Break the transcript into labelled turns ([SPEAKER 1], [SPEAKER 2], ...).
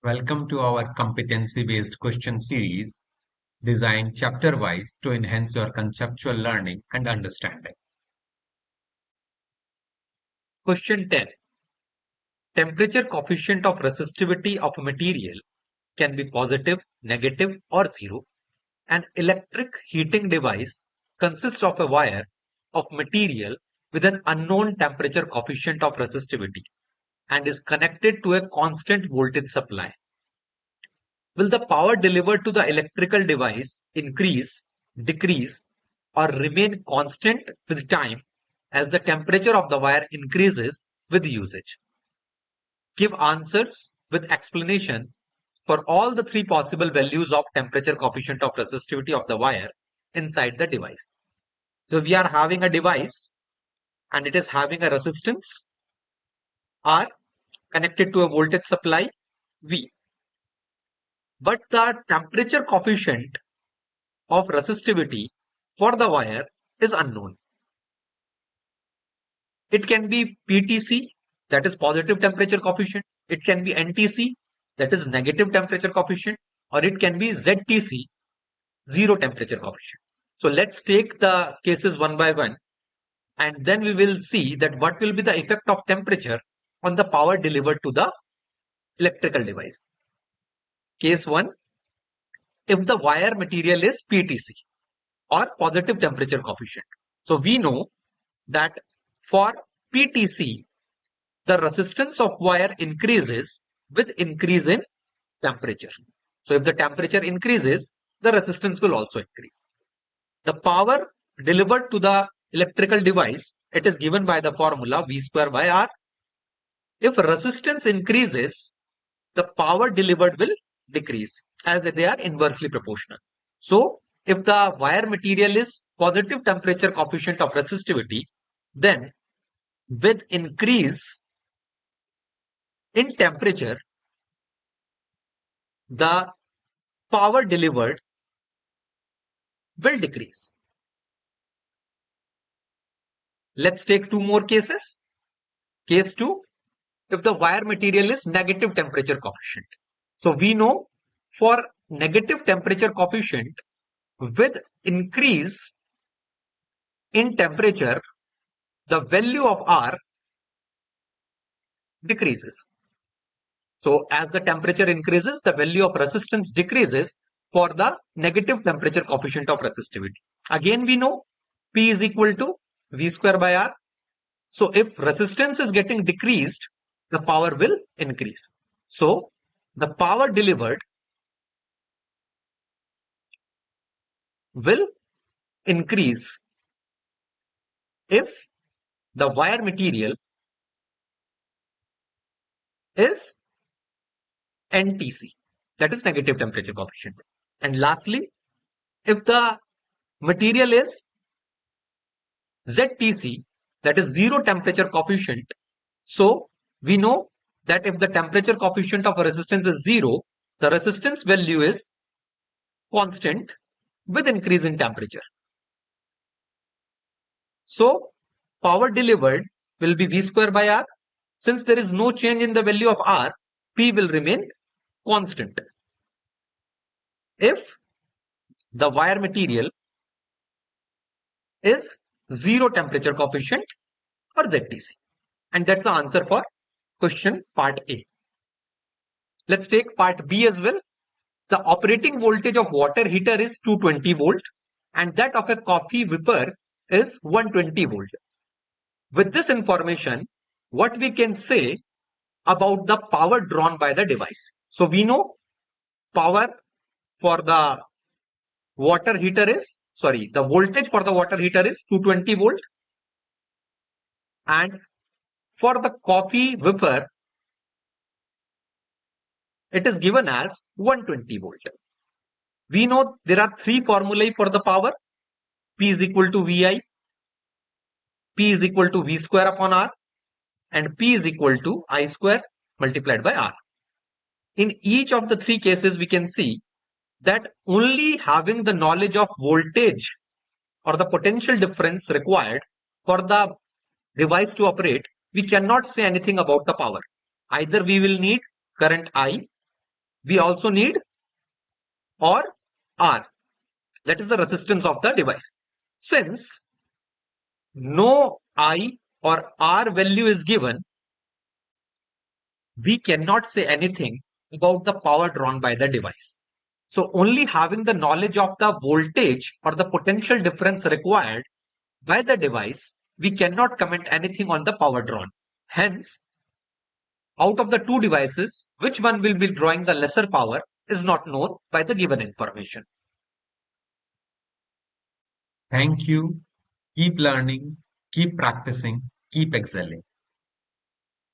[SPEAKER 1] Welcome to our competency-based question series designed chapter-wise to enhance your conceptual learning and understanding. Question 10. Temperature coefficient of resistivity of a material can be positive, negative, or zero. An electric heating device consists of a wire of material with an unknown temperature coefficient of resistivity and is connected to a constant voltage supply. Will the power delivered to the electrical device increase, decrease, or remain constant with time as the temperature of the wire increases with usage? Give answers with explanation for all the three possible values of temperature coefficient of resistivity of the wire inside the device. So we are having a device and it is having a resistance R connected to a voltage supply V. But the temperature coefficient of resistivity for the wire is unknown. It can be PTC, that is positive temperature coefficient. It can be NTC, that is negative temperature coefficient, or it can be ZTC, zero temperature coefficient. So let's take the cases one by one, and then we will see that what will be the effect of temperature on the power delivered to the electrical device. Case 1, if the wire material is PTC or positive temperature coefficient. So we know that for PTC, the resistance of wire increases with increase in temperature. So if the temperature increases, the resistance will also increase. The power delivered to the electrical device, it is given by the formula V square by R. If resistance increases, the power delivered will decrease as they are inversely proportional. So if the wire material is positive temperature coefficient of resistivity, then with increase in temperature, the power delivered will decrease. Let's take two more cases. Case 2, if the wire material is negative temperature coefficient. So we know for negative temperature coefficient, with increase in temperature, the value of R decreases. So as the temperature increases, the value of resistance decreases for the negative temperature coefficient of resistivity. Again, we know P is equal to V square by R. So if resistance is getting decreased, the power will increase. So the power delivered will increase if the wire material is NTC, that is negative temperature coefficient. And lastly, if the material is ZTC, that is zero temperature coefficient, so we know that if the temperature coefficient of a resistance is zero, the resistance value is constant with increase in temperature. So power delivered will be V square by R. Since there is no change in the value of R, P will remain constant. If the wire material is zero temperature coefficient or ZTC. And that's the answer for question part A. Let's take part B as well. The operating voltage of water heater is 220 volt and that of a coffee whipper is 120 volt. With this information, what we can say about the power drawn by the device. So we know power for the water heater is, the voltage for the water heater is 220 volt. And for the coffee whipper, it is given as 120 volt. We know there are three formulae for the power. P is equal to VI, P is equal to V square upon R, and P is equal to I square multiplied by R. In each of the three cases, we can see that only having the knowledge of voltage or the potential difference required for the device to operate, we cannot say anything about the power. Either we will need current I We also need or R, that is the resistance of the device. Since no I or R value is given, we cannot say anything about the power drawn by the device. So only having the knowledge of the voltage or the potential difference required by the device, we cannot comment anything on the power drawn. Hence, out of the two devices, which one will be drawing the lesser power is not known by the given information. Thank you. Keep learning, keep practicing, keep excelling.